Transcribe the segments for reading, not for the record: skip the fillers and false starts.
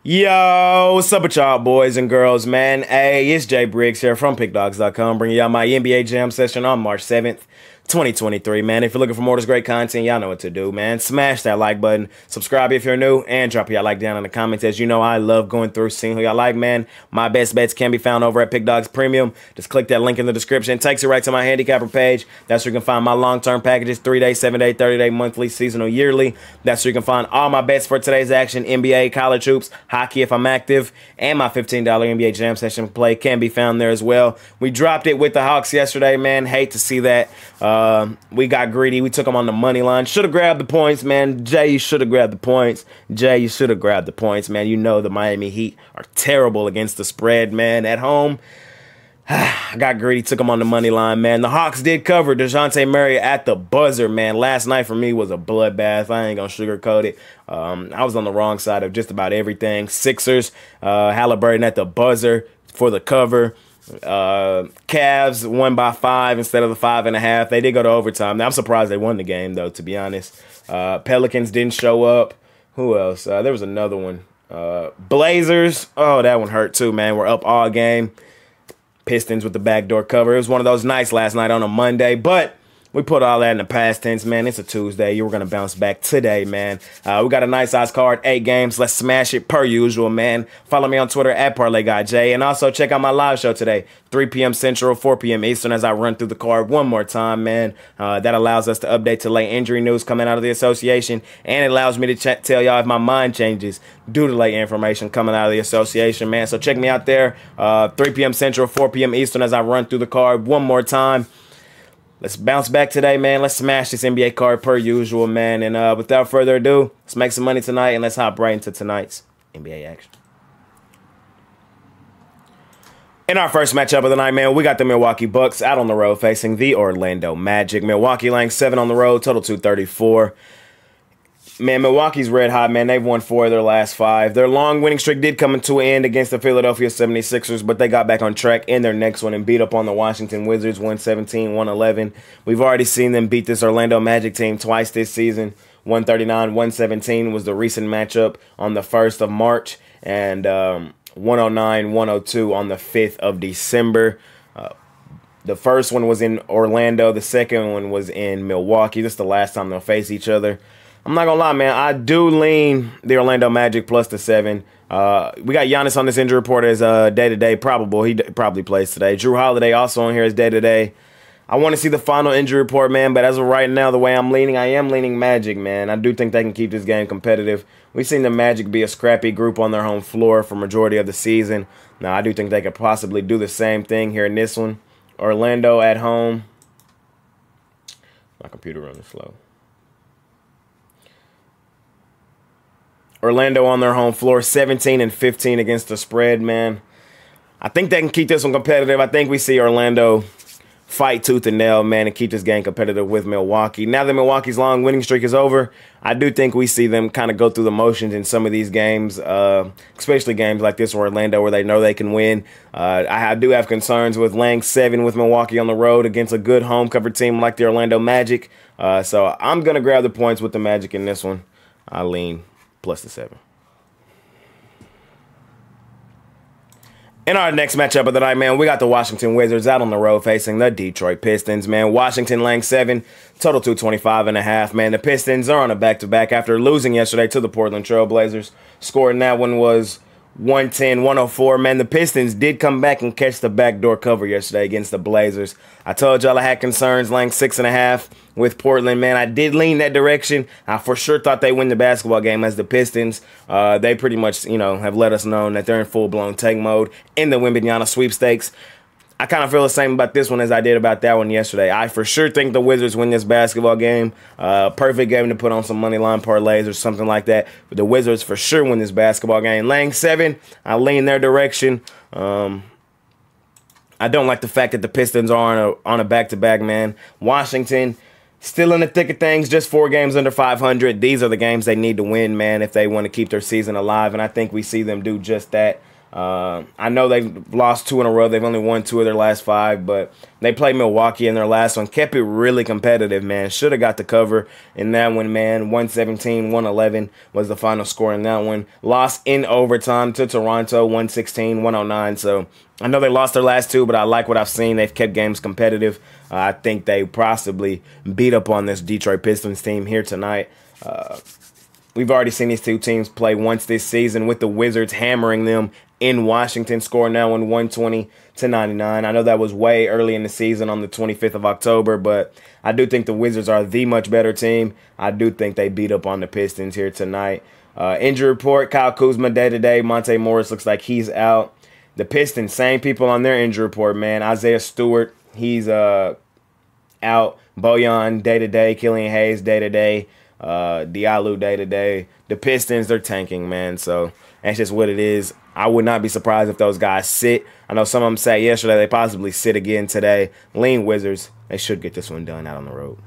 Yo, what's up with y'all boys and girls, man? Hey, it's Jay Briggs here from Pickdawgz.com, bringing y'all my NBA Jam session on March 7th, 2023, man. If you're looking for more of this great content, y'all know what to do, man. Smash that like button, subscribe if you're new, and drop y'all like down in the comments. As you know, I love going through, seeing who y'all like, man. My best bets can be found over at Pickdawgz Premium. Just click that link in the description. It takes you right to my handicapper page. That's where you can find my long-term packages, 3-day, 7-day, 30-day, monthly, seasonal, yearly. That's where you can find all my bets for today's action, NBA, college hoops, hockey if I'm active, and my $15 NBA Jam session play can be found there as well. We dropped it with the Hawks yesterday, man. Hate to see that. We got greedy. We took them on the money line. Should have grabbed the points, man. Jay, you should have grabbed the points. Jay, you should have grabbed the points, man. You know the Miami Heat are terrible against the spread, man. At home, I got greedy. Took them on the money line, man. The Hawks did cover. DeJounte Murray at the buzzer, man. Last night for me was a bloodbath. I ain't going to sugarcoat it. I was on the wrong side of just about everything. Sixers, Halliburton at the buzzer for the cover. Cavs won by 5 instead of the 5.5. They did go to overtime. Now, I'm surprised they won the game, though, to be honest. Pelicans didn't show up. Who else? There was another one. Blazers. Oh, that one hurt, too, man. We're up all game. Pistons with the backdoor cover. It was one of those nights last night on a Monday, but we put all that in the past tense, man. It's a Tuesday. You were going to bounce back today, man. We got a nice size card, 8 games. Let's smash it per usual, man. Follow me on Twitter at ParlayGuyJ. And also check out my live show today, 3 p.m. Central, 4 p.m. Eastern, as I run through the card one more time, man. That allows us to update to late injury news coming out of the association. And it allows me to tell y'all if my mind changes due to late information coming out of the association, man. So check me out there, 3 p.m. Central, 4 p.m. Eastern, as I run through the card one more time. Let's bounce back today, man. Let's smash this NBA card per usual, man. And without further ado, let's make some money tonight, and let's hop right into tonight's NBA action. In our first matchup of the night, man, we got the Milwaukee Bucks out on the road facing the Orlando Magic. Milwaukee laying 7 on the road, total 234. Man, Milwaukee's red hot, man. They've won 4 of their last 5. Their long winning streak did come to an end against the Philadelphia 76ers, but they got back on track in their next one and beat up on the Washington Wizards 117-111. We've already seen them beat this Orlando Magic team twice this season. 139-117 was the recent matchup on the 1st of March, and 109-102 on the 5th of December. The first one was in Orlando. The second one was in Milwaukee. This is the last time they'll face each other. I'm not going to lie, man. I do lean the Orlando Magic plus the 7. We got Giannis on this injury report as day-to-day probable. He probably plays today. Drew Holiday also on here as day-to-day. I want to see the final injury report, man, but as of right now, the way I'm leaning, I am leaning Magic, man. I do think they can keep this game competitive. We've seen the Magic be a scrappy group on their home floor for majority of the season. Now, I do think they could possibly do the same thing here in this one. Orlando at home. My computer running slow. Orlando on their home floor, 17-15 against the spread, man. I think they can keep this one competitive. I think we see Orlando fight tooth and nail, man, and keep this game competitive with Milwaukee. Now that Milwaukee's long winning streak is over, I do think we see them kind of go through the motions in some of these games, especially games like this where Orlando, where they know they can win. I do have concerns with laying 7 with Milwaukee on the road against a good home covered team like the Orlando Magic. So I'm going to grab the points with the Magic in this one. I lean plus the 7. In our next matchup of the night, man, we got the Washington Wizards out on the road facing the Detroit Pistons, man. Washington laying 7, total 225.5, man. The Pistons are on a back-to-back after losing yesterday to the Portland Trail Blazers. Score in that one was 110-104, man. The Pistons did come back and catch the backdoor cover yesterday against the Blazers. I told y'all I had concerns laying 6.5 with Portland, man. I did lean that direction. I for sure thought they win the basketball game as the Pistons. They pretty much, have let us know that they're in full-blown tank mode in the Wembanyama sweepstakes. I kind of feel the same about this one as I did about that one yesterday. I for sure think the Wizards win this basketball game. Perfect game to put on some money line parlays or something like that. But the Wizards for sure win this basketball game. Laying 7, I lean their direction. I don't like the fact that the Pistons are on a back-to-back, man. Washington still in the thick of things, just 4 games under 500. These are the games they need to win, man, if they want to keep their season alive, and I think we see them do just that. I know they've lost 2 in a row. They've only won 2 of their last 5, but they played Milwaukee in their last one. Kept it really competitive, man. Should have got the cover in that one, man. 117-111 was the final score in that one. Lost in overtime to Toronto, 116-109. So I know they lost their last 2, but I like what I've seen. They've kept games competitive. I think they possibly beat up on this Detroit Pistons team here tonight. We've already seen these 2 teams play once this season with the Wizards hammering them in Washington, scoring that one 120-99. I know that was way early in the season on the 25th of October, but I do think the Wizards are the much better team. I do think they beat up on the Pistons here tonight. Injury report, Kyle Kuzma day-to-day. Monte Morris looks like he's out. The Pistons, same people on their injury report, man. Isaiah Stewart, he's out. Bojan day-to-day. Killian Hayes day-to-day. Diallo day-to-day. The Pistons, they're tanking, man, so that's just what it is. I would not be surprised if those guys sit. I know some of them sat yesterday. They possibly sit again today. Lean Wizards. They should get this one done out on the road.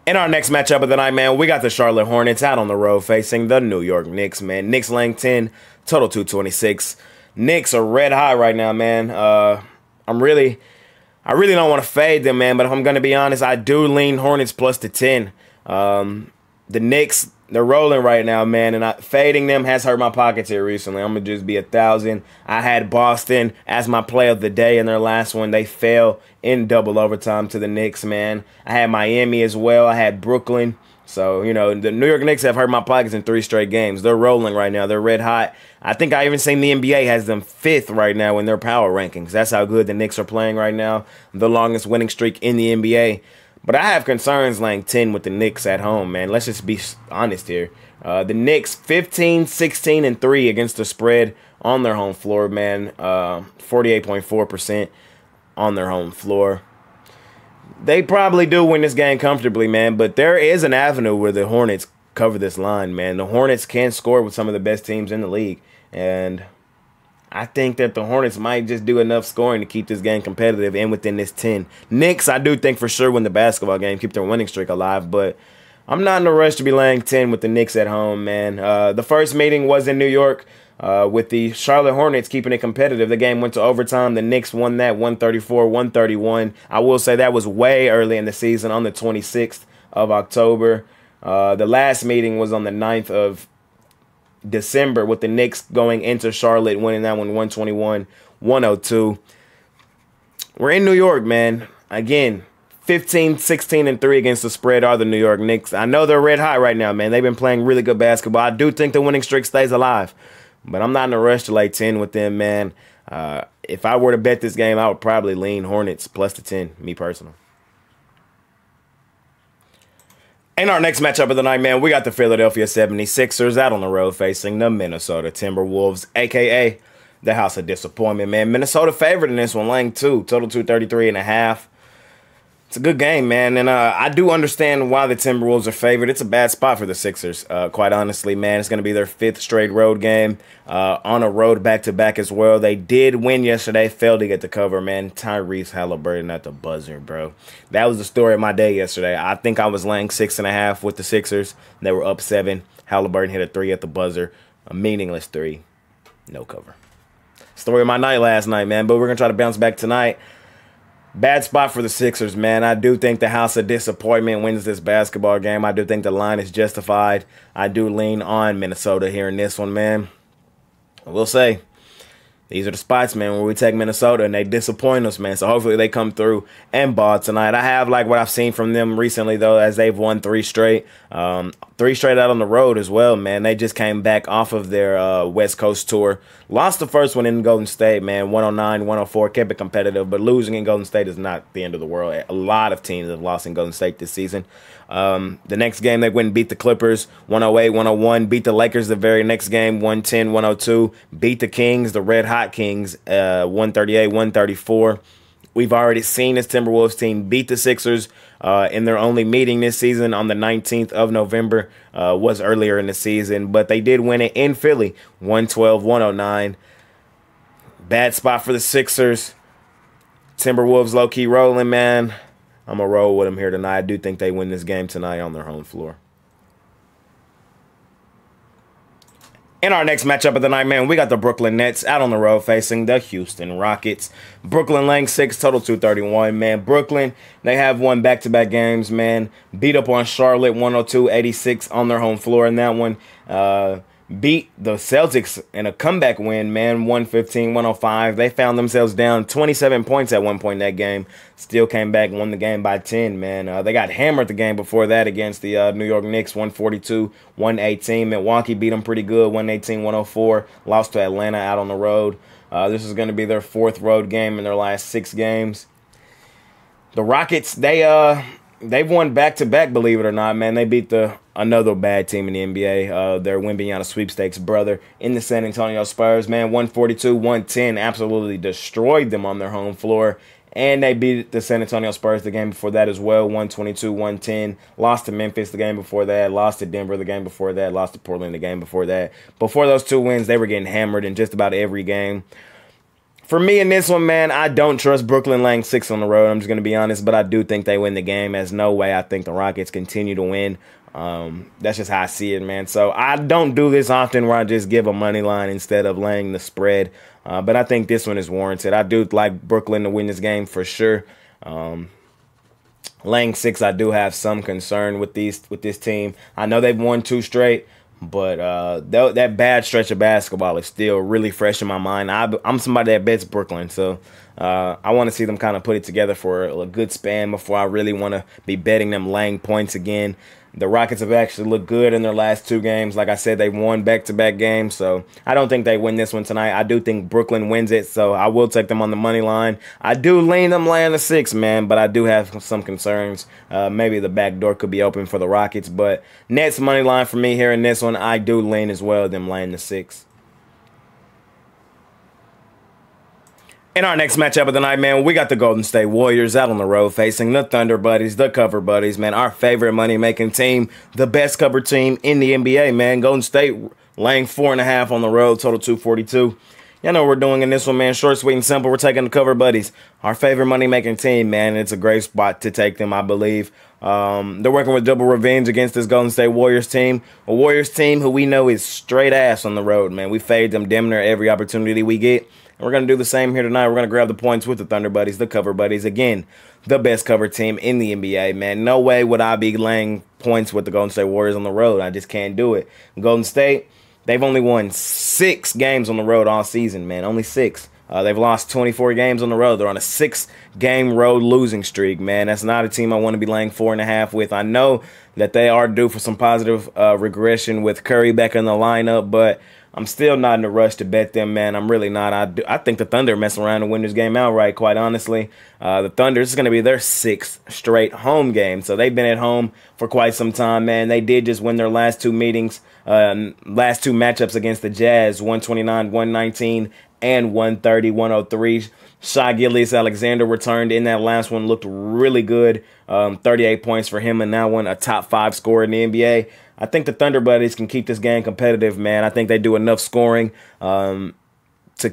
In our next matchup of the night, man, we got the Charlotte Hornets out on the road facing the New York Knicks, man. Knicks laying 10, total 226. Knicks are red hot right now, man. I really don't want to fade them, man, but if I'm going to be honest, I do lean Hornets plus the 10. The Knicks, they're rolling right now, man, and fading them has hurt my pockets here recently. I'm going to just be 1,000. I had Boston as my play of the day in their last one. They fell in double overtime to the Knicks, man. I had Miami as well. I had Brooklyn. So, you know, the New York Knicks have hurt my pockets in 3 straight games. They're rolling right now. They're red hot. I think I even seen the NBA has them 5th right now in their power rankings. That's how good the Knicks are playing right now. The longest winning streak in the NBA. But I have concerns laying 10 with the Knicks at home, man. Let's just be honest here. The Knicks 15, 16, and 3 against the spread on their home floor, man. 48.4% on their home floor. They probably do win this game comfortably, man. But there is an avenue where the Hornets cover this line, man. The Hornets can score with some of the best teams in the league. And I think that the Hornets might just do enough scoring to keep this game competitive and within this 10. Knicks, I do think for sure win the basketball game, keep their winning streak alive, but I'm not in a rush to be laying 10 with the Knicks at home, man. The first meeting was in New York with the Charlotte Hornets keeping it competitive. The game went to overtime. The Knicks won that 134-131. I will say that was way early in the season on the 26th of October. The last meeting was on the 9th of December with the Knicks going into Charlotte, winning that one 121-102. We're in New York, man. Again, 15, 16, and 3 against the spread are the New York Knicks. I know they're red hot right now, man. They've been playing really good basketball. I do think the winning streak stays alive, but I'm not in a rush to lay 10 with them, man. If I were to bet this game, I would probably lean Hornets plus the 10, me personally. In our next matchup of the night, man, we got the Philadelphia 76ers out on the road facing the Minnesota Timberwolves, a.k.a. the House of Disappointment, man. Minnesota favored in this one, laying 2, total 233.5. It's a good game, man, and I do understand why the Timberwolves are favored. It's a bad spot for the Sixers, quite honestly, man. It's going to be their 5th straight road game, on a road back-to-back as well. They did win yesterday, failed to get the cover, man. Tyrese Halliburton at the buzzer, bro. That was the story of my day yesterday. I think I was laying 6.5 with the Sixers. They were up 7. Halliburton hit a 3 at the buzzer, a meaningless 3, no cover. Story of my night last night, man, but we're going to try to bounce back tonight. Bad spot for the Sixers, man. I do think the House of Disappointment wins this basketball game. I do think the line is justified. I do lean on Minnesota here in this one, man. I will say, these are the spots, man, where we take Minnesota and they disappoint us, man. So hopefully they come through and ball tonight. I have like what I've seen from them recently, though, as they've won 3 straight. 3 straight out on the road as well, man. They just came back off of their West Coast tour. Lost the first one in Golden State, man. 109-104, kept it competitive. But losing in Golden State is not the end of the world. A lot of teams have lost in Golden State this season. The next game, they went and beat the Clippers 108-101. Beat the Lakers the very next game 110-102. Beat the Kings, the Red Hot Kings, 138-134. We've already seen this Timberwolves team beat the Sixers in their only meeting this season on the 19th of November. Was earlier in the season, but they did win it in Philly 112-109. Bad spot for the Sixers. Timberwolves low-key rolling, man. I'm going to roll with them here tonight. I do think they win this game tonight on their home floor. In our next matchup of the night, man, we got the Brooklyn Nets out on the road facing the Houston Rockets. Brooklyn laying 6, total 231, man. Brooklyn, they have won back-to-back games, man. Beat up on Charlotte 102-86 on their home floor in that one. Beat the Celtics in a comeback win, man, 115-105. They found themselves down 27 points at one point in that game. Still came back and won the game by 10, man. They got hammered the game before that against the New York Knicks, 142-118. Milwaukee beat them pretty good, 118-104. Lost to Atlanta out on the road. This is going to be their 4th road game in their last 6 games. The Rockets, they've won back-to-back, believe it or not, man. They beat another bad team in the NBA, their Wembanyama sweepstakes brother in the San Antonio Spurs, man. 142-110, absolutely destroyed them on their home floor. And they beat the San Antonio Spurs the game before that as well, 122-110. Lost to Memphis the game before that, lost to Denver the game before that, lost to Portland the game before that. Before those 2 wins, they were getting hammered in just about every game. For me in this one, man, I don't trust Brooklyn laying 6 on the road. I'm just going to be honest, but I do think they win the game. There's no way I think the Rockets continue to win. That's just how I see it, man. So I don't do this often where I just give a money line instead of laying the spread. But I think this one is warranted. I do like Brooklyn to win this game for sure. Laying 6, I do have some concern with this team. I know they've won 2 straight. But that bad stretch of basketball is still really fresh in my mind. I'm somebody that bets Brooklyn, so I want to see them kind of put it together for a good span before I really want to be betting them laying points again. The Rockets have actually looked good in their last 2 games. Like I said, they've won back-to-back games, so I don't think they win this one tonight. I do think Brooklyn wins it, so I will take them on the money line. I do lean them laying the 6, man, but I do have some concerns. Maybe the back door could be open for the Rockets, but Nets money line for me here in this one, I do lean as well, them laying the 6. In our next matchup of the night, man, we got the Golden State Warriors out on the road facing the Thunder Buddies, the Cover Buddies, man. Our favorite money-making team, the best cover team in the NBA, man. Golden State laying 4.5 on the road, total 242. You know what we're doing in this one, man. Short, sweet, and simple. We're taking the Cover Buddies, our favorite money-making team, man. It's a great spot to take them, I believe. They're working with double revenge against this Golden State Warriors team. A Warriors team who we know is straight ass on the road, man. We fade them damn near every opportunity we get. And we're going to do the same here tonight. We're going to grab the points with the Thunder Buddies, the Cover Buddies. Again, the best cover team in the NBA, man. No way would I be laying points with the Golden State Warriors on the road. I just can't do it. Golden State, they've only won 6 games on the road all season, man. Only 6. They've lost 24 games on the road. They're on a 6-game road losing streak, man. That's not a team I want to be laying 4.5 with. I know that they are due for some positive regression with Curry back in the lineup, but I'm still not in a rush to bet them, man. I'm really not. I think the Thunder are messing around and win this game outright, quite honestly. The Thunder, this is going to be their 6th straight home game. So they've been at home for quite some time, man. They did just win their last 2 meetings, last 2 matchups against the Jazz, 129-119 and 130-103. Shai Gilgeous-Alexander returned in that last one, looked really good. 38 points for him in that one, a top 5 scorer in the NBA. I think the Thunder Buddies can keep this game competitive, man. I think they do enough scoring to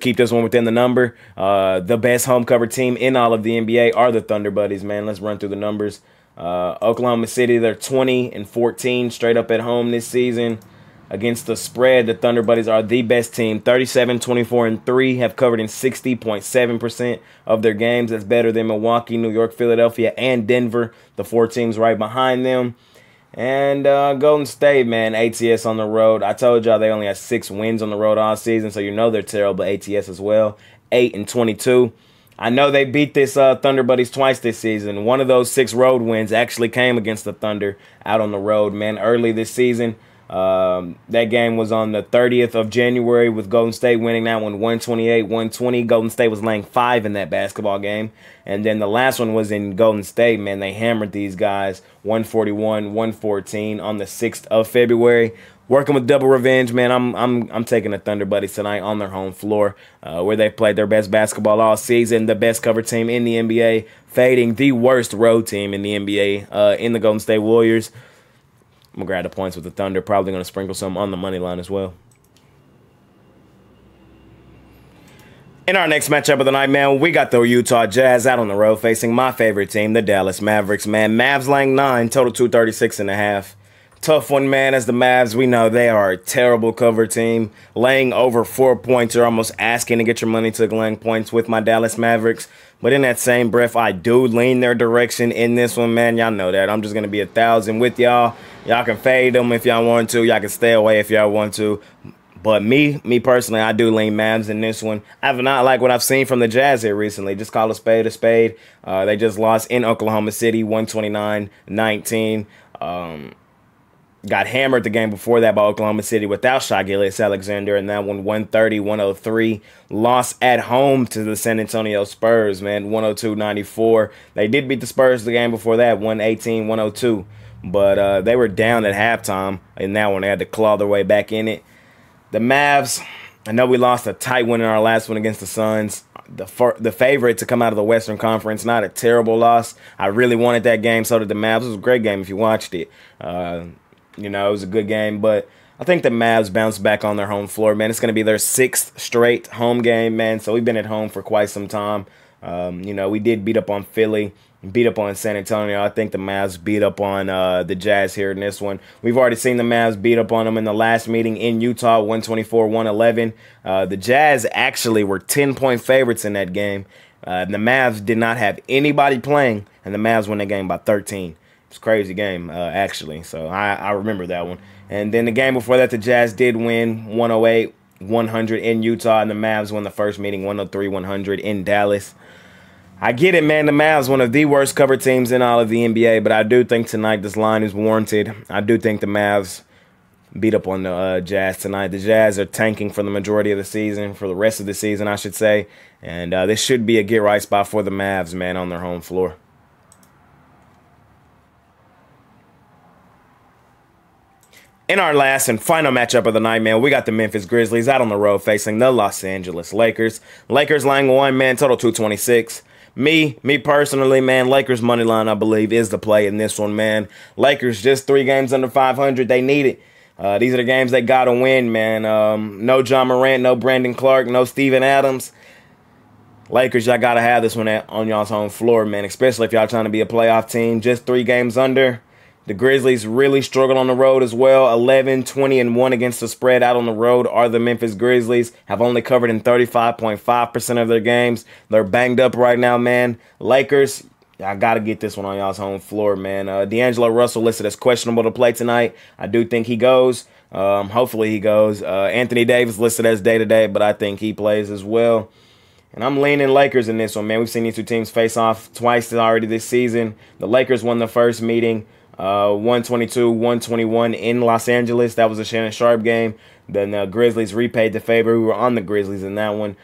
keep this one within the number. The best home cover team in all of the NBA are the Thunder Buddies, man. Let's run through the numbers. Oklahoma City, they're 20-14 straight up at home this season. Against the spread, the Thunder Buddies are the best team. 37-24-3, have covered in 60.7% of their games. That's better than Milwaukee, New York, Philadelphia, and Denver, the 4 teams right behind them. And Golden State, man, ATS on the road. I told y'all they only had 6 wins on the road all season, so you know they're terrible ATS as well. 8-22. I know they beat this Thunder Buddies twice this season. One of those 6 road wins actually came against the Thunder out on the road, man, early this season. That game was on the 30th of January with Golden State winning that one 128-120. Golden State was laying 5 in that basketball game. And then the last one was in Golden State, man. They hammered these guys 141-114 on the 6th of February. Working with double revenge, man. I'm taking the Thunder Buddies tonight on their home floor, where they played their best basketball all season. The best cover team in the NBA, fading the worst road team in the NBA in the Golden State Warriors. I'm going to grab the points with the Thunder. Probably going to sprinkle some on the money line as well. In our next matchup of the night, man, we got the Utah Jazz out on the road facing my favorite team, the Dallas Mavericks, man. Mavs laying 9, total 236.5. Tough one, man, as the Mavs, we know they are a terrible cover team. Laying over 4 points, you're almost asking to get your money to laying points with my Dallas Mavericks. But in that same breath, I do lean their direction in this one, man. Y'all know that. I'm just going to be 1,000 with y'all. Y'all can fade them if y'all want to. Y'all can stay away if y'all want to. But me personally, I do lean Mavs in this one. I have not liked what I've seen from the Jazz here recently. Just call a spade a spade. They just lost in Oklahoma City, 129-19. Got hammered the game before that by Oklahoma City without Shai Gilgeous-Alexander, and that one 130-103. Lost at home to the San Antonio Spurs, man, 102-94. They did beat the Spurs the game before that, 118-102. But they were down at halftime in that one. They had to claw their way back in it. The Mavs, I know we lost a tight one in our last one against the Suns. The favorite to come out of the Western Conference, not a terrible loss. I really wanted that game, so did the Mavs. It was a great game if you watched it. You know, it was a good game, but I think the Mavs bounced back on their home floor, man. It's going to be their 6th straight home game, man, so we've been at home for quite some time. You know, we did beat up on Philly, beat up on San Antonio. I think the Mavs beat up on the Jazz here in this one. We've already seen the Mavs beat up on them in the last meeting in Utah, 124-111. The Jazz actually were 10-point favorites in that game. The Mavs did not have anybody playing, and the Mavs won that game by 13. It's a crazy game, actually. So I remember that one. And then the game before that, the Jazz did win 108-100 in Utah, and the Mavs won the first meeting 103-100 in Dallas. I get it, man. The Mavs, one of the worst cover teams in all of the NBA, but I do think tonight this line is warranted. I do think the Mavs beat up on the Jazz tonight. The Jazz are tanking for the majority of the season, for the rest of the season, I should say. And this should be a get-right spot for the Mavs, man, on their home floor. In our last and final matchup of the night, man, we got the Memphis Grizzlies out on the road facing the Los Angeles Lakers. Lakers laying 1, man, total 226. Me personally, man, Lakers money line, I believe, is the play in this one, man. Lakers just 3 games under 500. They need it. These are the games they got to win, man. No John Morant, no Brandon Clark, no Steven Adams. Lakers, y'all got to have this one on y'all's home floor, man, especially if y'all trying to be a playoff team. Just 3 games under. The Grizzlies really struggle on the road as well. 11-20-1 against the spread out on the road are the Memphis Grizzlies. Have only covered in 35.5% of their games. They're banged up right now, man. Lakers, I got to get this one on y'all's home floor, man. D'Angelo Russell listed as questionable to play tonight. I do think he goes. Hopefully he goes. Anthony Davis listed as day-to-day, but I think he plays as well. And I'm leaning Lakers in this one, man. We've seen these two teams face off twice already this season. The Lakers won the first meeting. 122-121 in Los Angeles. That was a Shannon Sharp game. Then the Grizzlies repaid the favor. We were on the Grizzlies in that one.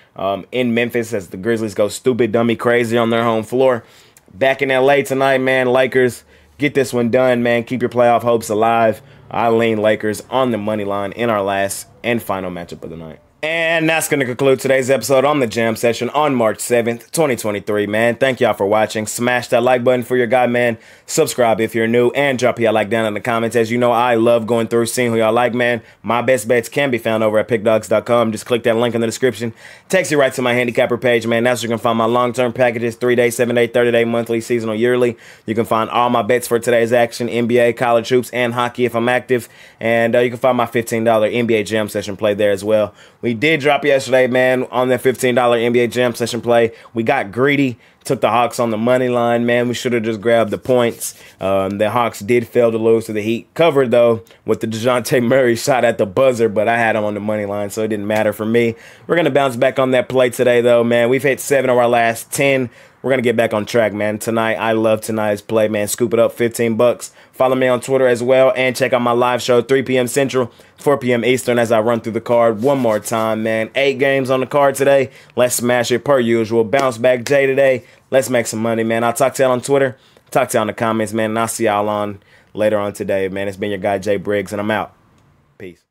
In Memphis, as the Grizzlies go stupid, dummy, crazy on their home floor. Back in LA tonight, man. Lakers, get this one done, man. Keep your playoff hopes alive. I lean Lakers on the money line in our last and final matchup of the night. And that's going to conclude today's episode on the Jam Session on March 7th, 2023, man. Thank y'all for watching. Smash that like button for your guy, man. Subscribe if you're new, and drop y'all like down in the comments. As you know, I love going through, seeing who y'all like, man. My best bets can be found over at pickdawgz.com. Just click that link in the description. Takes you right to my handicapper page, man. That's where you can find my long-term packages, 3-day, 7-day, 30-day, monthly, seasonal, yearly. You can find all my bets for today's action, NBA, college hoops, and hockey if I'm active. And you can find my $15 NBA Jam Session play there as well. We did drop yesterday, man, on that $15 NBA Jam Session play. We got greedy, took the Hawks on the money line, man. We should have just grabbed the points. The Hawks did fail to lose to the Heat. Covered, though, with the DeJounte Murray shot at the buzzer, but I had him on the money line, so it didn't matter for me. We're going to bounce back on that play today, though, man. We've hit 7 of our last 10. We're going to get back on track, man. Tonight, I love tonight's play, man. Scoop it up, $15. Follow me on Twitter as well, and check out my live show, 3 p.m. Central, 4 p.m. Eastern, as I run through the card one more time, man. 8 games on the card today. Let's smash it per usual. Bounce back J today. Let's make some money, man. I'll talk to y'all on Twitter. Talk to y'all in the comments, man. And I'll see y'all on later on today, man. It's been your guy, Jay Briggs, and I'm out. Peace.